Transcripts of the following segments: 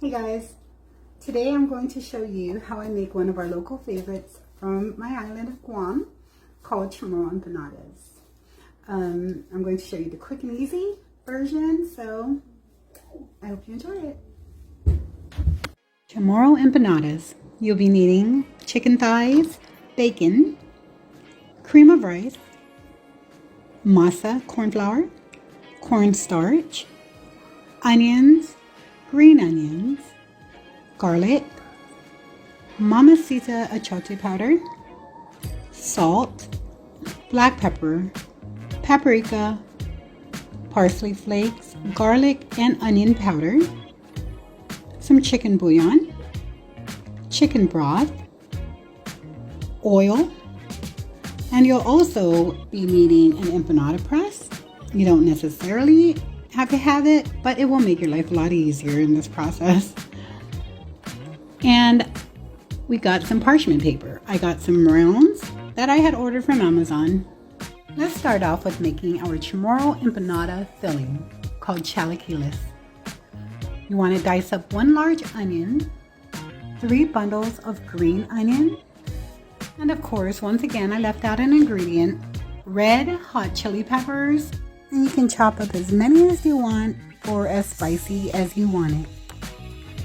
Hey guys, today I'm going to show you how I make one of our local favorites from my island of Guam called Chamorro empanadas. I'm going to show you the quick and easy version, so I hope you enjoy it. Chamorro empanadas. You'll be needing chicken thighs, bacon, cream of rice, masa corn flour, cornstarch, onions, green onions, garlic, mamacita achote powder, salt, black pepper, paprika, parsley flakes, garlic and onion powder, some chicken bouillon, chicken broth, oil, and you'll also be needing an empanada press. You don't necessarily have to have it, but it will make your life a lot easier in this process. And we got some parchment paper. I got some rounds that I had ordered from Amazon. Let's start off with making our chamorro empanada filling called chilaquiles. You want to dice up 1 large onion, 3 bundles of green onion, and of course, once again, I left out an ingredient, red hot chili peppers. And you can chop up as many as you want or as spicy as you want it.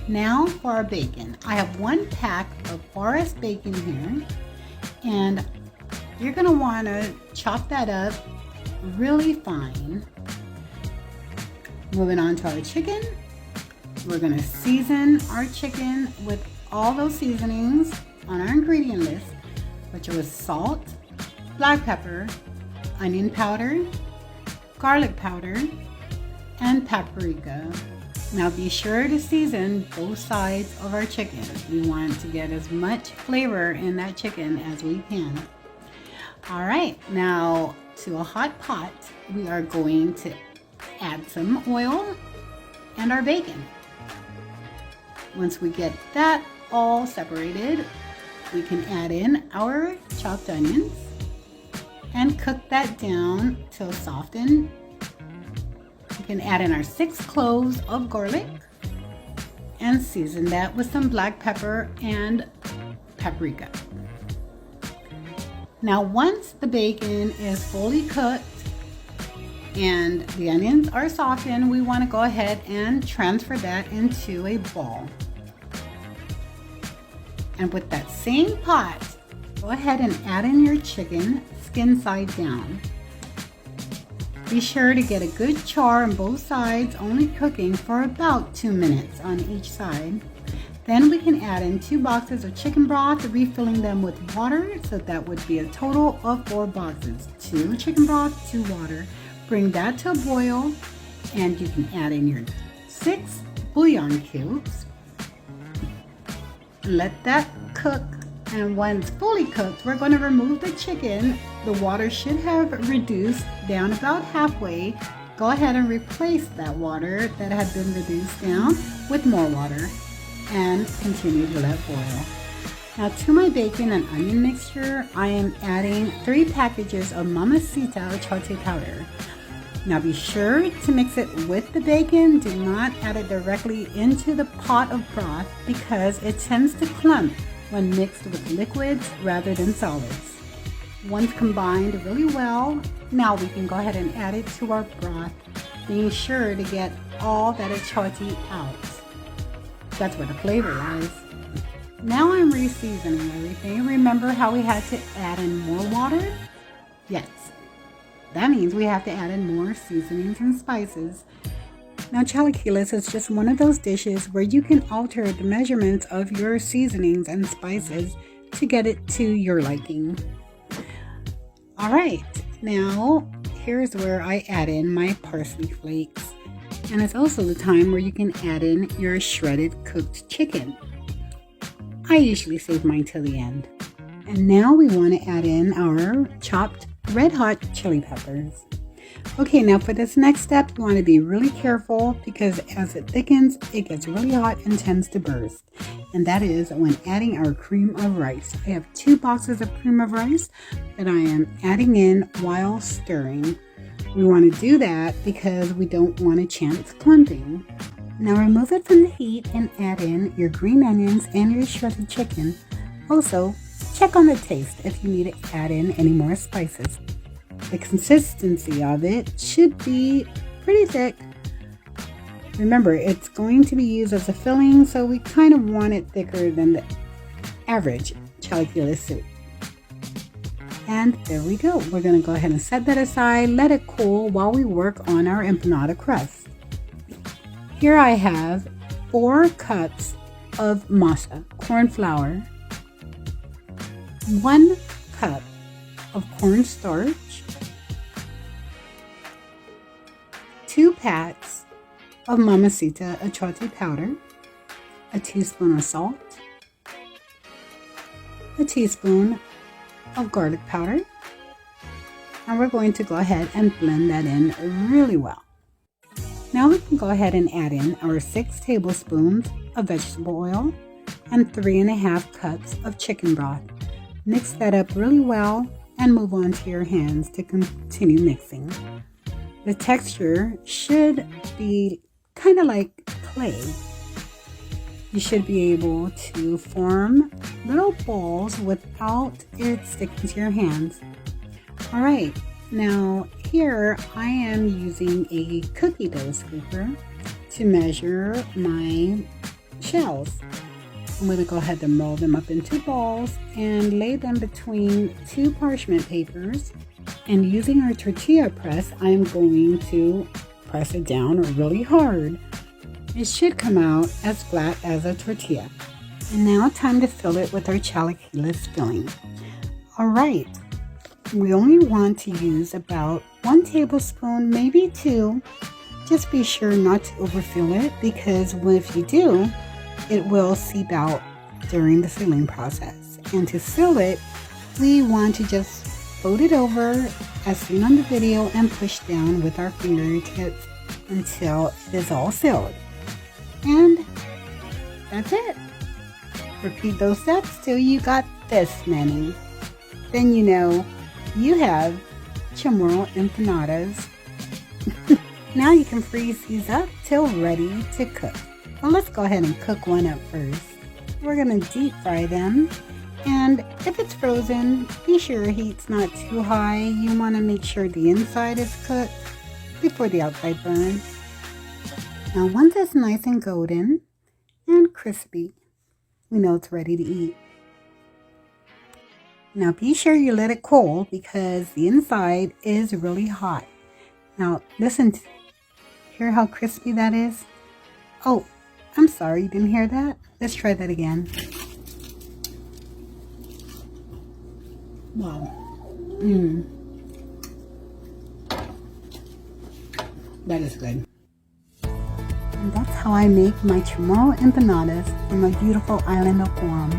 Now for our bacon. I have 1 pack of forest bacon here, and you're going to want to chop that up really fine. Moving on to our chicken. We're going to season our chicken with all those seasonings on our ingredient list, which was salt, black pepper, onion powder, garlic powder, and paprika. Now be sure to season both sides of our chicken. We want to get as much flavor in that chicken as we can. All right, now to a hot pot, we are going to add some oil and our bacon. Once we get that all separated, we can add in our chopped onions and cook that down till softened. We can add in our 6 cloves of garlic and season that with some black pepper and paprika. Now once the bacon is fully cooked and the onions are softened, we want to go ahead and transfer that into a bowl. And with that same pot, go ahead and add in your chicken skin side down. Be sure to get a good char on both sides, only cooking for about 2 minutes on each side. Then we can add in 2 boxes of chicken broth, refilling them with water, so that would be a total of 4 boxes. 2 chicken broth, 2 water. Bring that to a boil, and you can add in your 6 bouillon cubes. Let that cook. And once fully cooked, we're going to remove the chicken. The water should have reduced down about halfway. Go ahead and replace that water that had been reduced down with more water and continue to let boil. Now to my bacon and onion mixture, I am adding 3 packages of mamacita achote powder. Now be sure to mix it with the bacon. Do not add it directly into the pot of broth because it tends to clump when mixed with liquids rather than solids. Once combined really well, now we can go ahead and add it to our broth, being sure to get all that achote out. That's where the flavor lies. Now I'm re-seasoning everything. Remember how we had to add in more water? Yes. That means we have to add in more seasonings and spices. Now chilaquiles is just one of those dishes where you can alter the measurements of your seasonings and spices to get it to your liking. All right, now here's where I add in my parsley flakes. And it's also the time where you can add in your shredded cooked chicken. I usually save mine till the end. And now we want to add in our chopped red hot chili peppers. Okay, now for this next step, you want to be really careful because as it thickens, it gets really hot and tends to burst. And that is when adding our cream of rice. I have 2 boxes of cream of rice that I am adding in while stirring. We want to do that because we don't want a chance clumping. Now remove it from the heat and add in your green onions and your shredded chicken. Also, check on the taste if you need to add in any more spices. The consistency of it should be pretty thick. Remember, it's going to be used as a filling, so we kind of want it thicker than the average chilaquila soup. And there we go. We're going to go ahead and set that aside, let it cool while we work on our empanada crust. Here I have 4 cups of masa, corn flour, 1 cup of cornstarch, 2 pats of mamacita achiote powder, a teaspoon of salt, a teaspoon of garlic powder, and we're going to go ahead and blend that in really well. Now we can go ahead and add in our 6 tablespoons of vegetable oil and 3.5 cups of chicken broth. Mix that up really well and move on to your hands to continue mixing. The texture should be kind of like clay. You should be able to form little balls without it sticking to your hands. All right, now here I am using a cookie dough scooper to measure my shells. I'm going to go ahead and roll them up into balls and lay them between 2 parchment papers. And using our tortilla press, I'm going to press it down really hard. It should come out as flat as a tortilla. And now time to fill it with our chilaquiles filling. All right, we only want to use about 1 tablespoon, maybe 2. Just be sure not to overfill it, because if you do, it will seep out during the filling process. And to fill it, we want to just fold it over as seen on the video and push down with our fingertips until it is all filled. And that's it. Repeat those steps till you got this many. Then you know you have Chamorro empanadas. Now you can freeze these up till ready to cook. Well, let's go ahead and cook one up first. We're going to deep fry them. And if it's frozen, be sure your heat's not too high. You want to make sure the inside is cooked before the outside burns. Now once it's nice and golden and crispy, we know it's ready to eat. Now be sure you let it cool, because the inside is really hot. Now listen, hear how crispy that is? Oh, I'm sorry, you didn't hear that? Let's try that again. Wow. That is good. And that's how I make my Chamorro empanadas in my beautiful island of Guam.